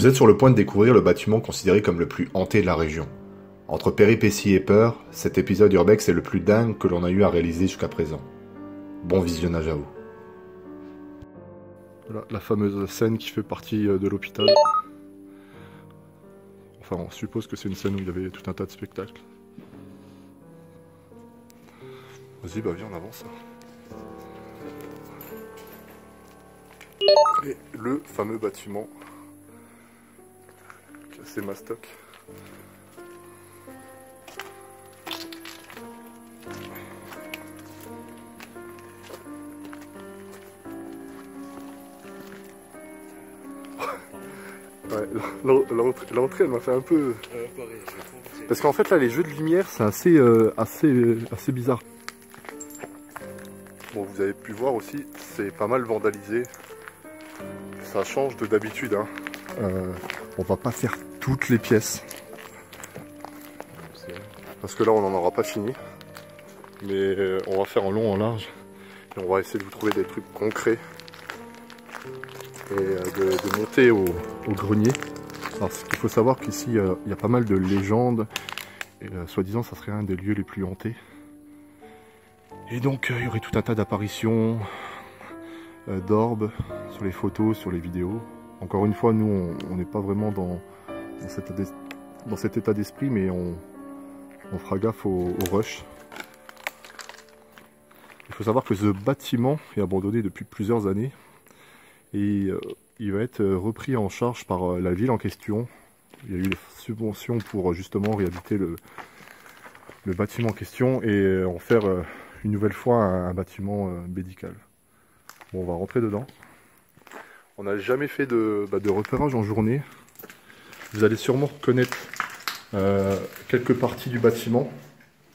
Vous êtes sur le point de découvrir le bâtiment considéré comme le plus hanté de la région. Entre péripéties et peur, cet épisode urbex est le plus dingue que l'on a eu à réaliser jusqu'à présent. Bon visionnage à vous. Voilà, la fameuse scène qui fait partie de l'hôpital. Enfin, on suppose que c'est une scène où il y avait tout un tas de spectacles. Vas-y, bah viens, on avance. Et le fameux bâtiment classé Mastoc. Ouais, l'entrée elle m'a fait un peu... Parce qu'en fait là les jeux de lumière c'est assez bizarre. Bon, vous avez pu voir aussi, c'est pas mal vandalisé. Ça change de d'habitude, hein. On va pas faire toutes les pièces. Parce que là on n'en aura pas fini. Mais on va faire en long, en large. Et on va essayer de vous trouver des trucs concrets. Et de monter au grenier. Alors ce qu'il faut savoir qu'ici il y a pas mal de légendes. Et soi-disant ça serait un des lieux les plus hantés. Et donc il y aurait tout un tas d'apparitions, d'orbes sur les photos, sur les vidéos. Encore une fois, nous on n'est pas vraiment dans cet état d'esprit, mais on fera gaffe au rush. Il faut savoir que ce bâtiment est abandonné depuis plusieurs années et il va être repris en charge par la ville en question. Il y a eu des subventions pour justement réhabiliter le bâtiment en question et en faire une nouvelle fois un bâtiment médical. Bon, on va rentrer dedans. On n'a jamais fait de repérage en journée. Vous allez sûrement reconnaître quelques parties du bâtiment.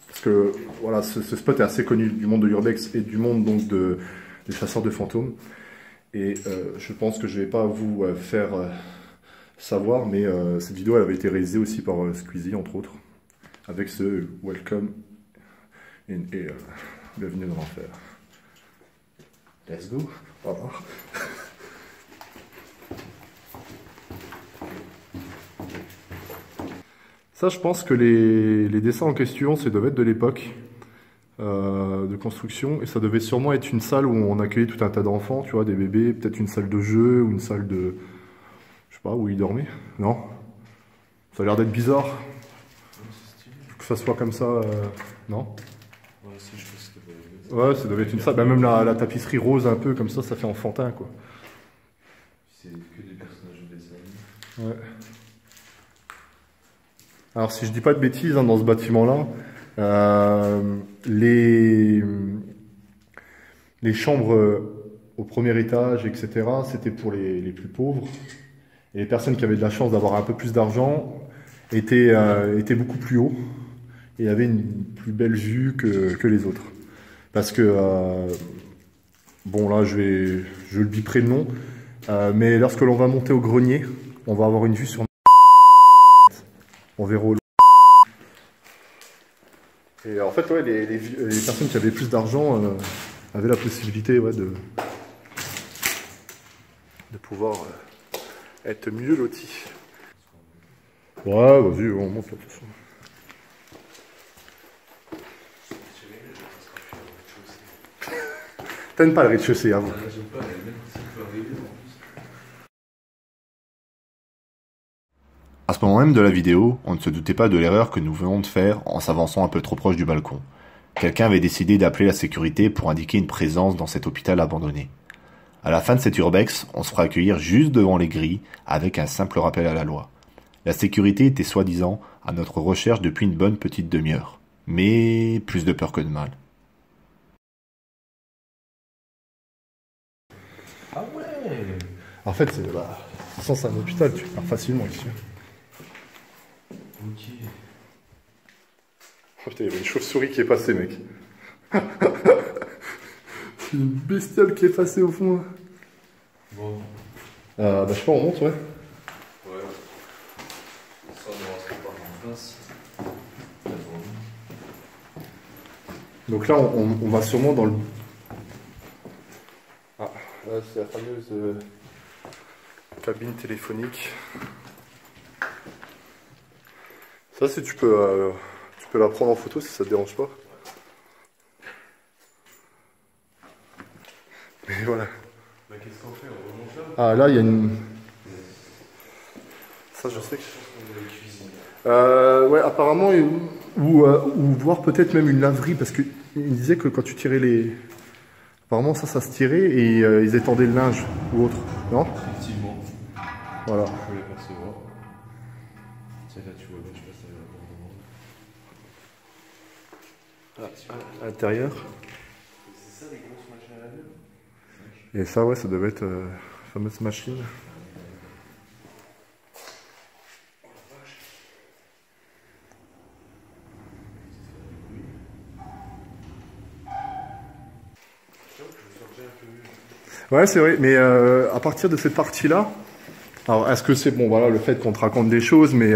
Parce que voilà, ce spot est assez connu du monde de l'urbex et du monde donc des chasseurs de fantômes. Et je pense que je ne vais pas vous faire savoir, mais cette vidéo elle avait été réalisée aussi par Squeezie entre autres. Avec ce Welcome et bienvenue dans l'enfer. Let's go. Voilà. Ça, je pense que les dessins en question, ça devait être de l'époque de construction. Et ça devait sûrement être une salle où on accueillait tout un tas d'enfants, tu vois, des bébés. Peut-être une salle de jeu ou une salle de... Je sais pas, où ils dormaient. Non? Ça a l'air d'être bizarre. Que ça soit comme ça, non? Ouais, ça devait être une salle. Bah, même la tapisserie rose un peu comme ça fait enfantin quoi. C'est que des personnages de dessin. Ouais. Alors si je dis pas de bêtises, hein, dans ce bâtiment-là, les chambres au premier étage, etc., c'était pour les plus pauvres. Et les personnes qui avaient de la chance d'avoir un peu plus d'argent étaient beaucoup plus haut et avaient une plus belle vue que les autres. Parce que, bon là je le biperai le nom, mais lorsque l'on va monter au grenier, on va avoir une vue sur... On verra au loin. Et en fait, ouais, les personnes qui avaient plus d'argent avaient la possibilité ouais, de pouvoir être mieux lotis. Ouais, vas-y, on monte de toute façon. T'aimes pas le rez-de-chaussée, hein, vous. À ce moment même de la vidéo, on ne se doutait pas de l'erreur que nous venons de faire en s'avançant un peu trop proche du balcon. Quelqu'un avait décidé d'appeler la sécurité pour indiquer une présence dans cet hôpital abandonné. À la fin de cet urbex, on se fera accueillir juste devant les grilles avec un simple rappel à la loi. La sécurité était soi-disant à notre recherche depuis une bonne petite demi-heure. Mais plus de peur que de mal. Ah ouais. En fait, sans c'est un hôpital, tu pars facilement ici. Ok. Oh, putain, il y avait une chauve-souris qui est passée, mec. C'est une bestiole qui est passée au fond. Bon. Bah, je sais pas, on monte, ouais. Ouais. Ça, on rentre pas en place. Donc là, on va sûrement dans le... Ah, là, c'est la fameuse cabine téléphonique. Ça, si tu peux la prendre en photo si ça te dérange pas. Mais voilà. Bah, qu'est-ce qu'on fait? On remonte là? Ah, là, il y a une... Ça, je sais que... ouais, apparemment, ou voir peut-être même une laverie, parce qu'il disait que quand tu tirais les... Apparemment, ça se tirait et ils étendaient le linge ou autre, non? Effectivement. Voilà. On peut l'apercevoir. Tiens, là, tu vois, là, je passe à la bande. À l'intérieur. C'est ça, les grosses machines à laver? Et ça, ouais, ça devait être la fameuse machine. Ouais, c'est vrai, mais à partir de cette partie-là, alors est-ce que c'est bon, voilà, le fait qu'on te raconte des choses, mais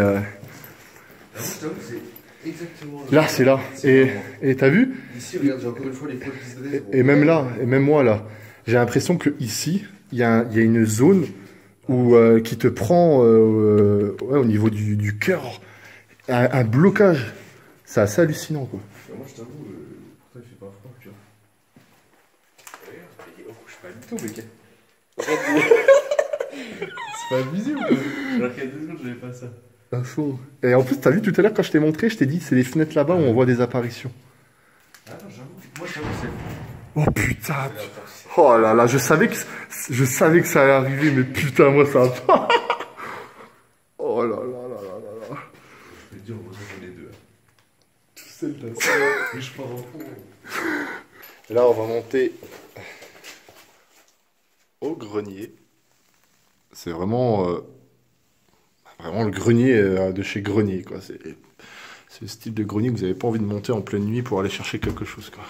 C'est exactement là, c'est là. Et t'as vu? Ici, regarde, j'ai encore une fois les poils qui se dressent. Et même là, et même moi là, j'ai l'impression que ici, il y a une zone où qui te prend ouais, au niveau du cœur, un blocage. C'est assez hallucinant, quoi. Moi, je t'avoue, pourtant, il fait pas froid, tu vois. Oh, je suis pas du tout, mec. C'est pas abusé ou quoi? Alors qu'il y a 2 secondes, j'avais pas ça. À fond. Et en plus, t'as vu tout à l'heure quand je t'ai montré, je t'ai dit, c'est les fenêtres là-bas où on voit des apparitions. Ah non, j'avoue. Moi, j'avoue, c'est. Oh putain. Oh là là, je savais que ça allait arriver, mais putain, moi ça va pas. Oh là là là là là là. Je vais te dire, heureusement qu'on est deux. Tout seul là. Mais je pars en fond. Et là, on va monter au grenier. C'est vraiment, vraiment le grenier de chez Grenier, quoi. C'est le style de grenier que vous n'avez pas envie de monter en pleine nuit pour aller chercher quelque chose, quoi.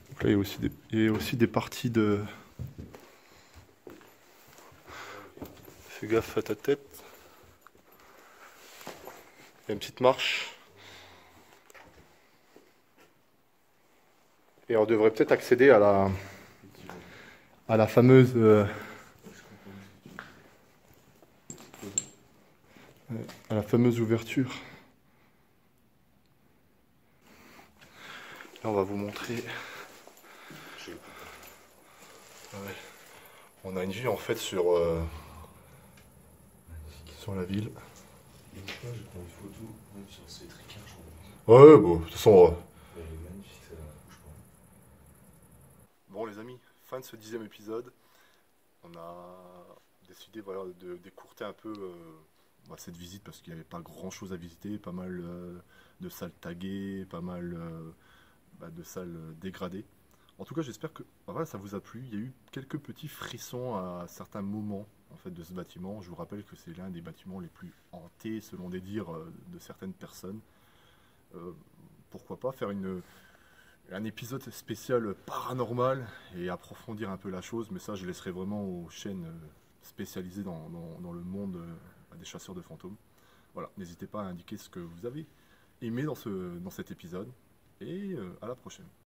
Donc là, il y a aussi des parties de... Fais gaffe à ta tête. Il y a une petite marche. Et on devrait peut-être accéder à la fameuse... à la fameuse ouverture. Là, on va vous montrer... Ouais. On a une vue en fait sur la ville. Et pourquoi je prends une photo, même sur ce tricard, je Ouais, bon, de toute façon... Elle est magnifique, celle-là, je crois. Bon les amis, fin de ce 10e épisode. On a décidé voilà, de décourter un peu cette visite parce qu'il n'y avait pas grand chose à visiter, pas mal de salles taguées, pas mal de salles dégradées. En tout cas, j'espère que voilà, ça vous a plu. Il y a eu quelques petits frissons à certains moments en fait, de ce bâtiment. Je vous rappelle que c'est l'un des bâtiments les plus hantés, selon des dires de certaines personnes. Pourquoi pas faire un épisode spécial paranormal et approfondir un peu la chose, mais ça, je laisserai vraiment aux chaînes spécialisées dans le monde des chasseurs de fantômes. Voilà, n'hésitez pas à indiquer ce que vous avez aimé dans cet épisode, et à la prochaine.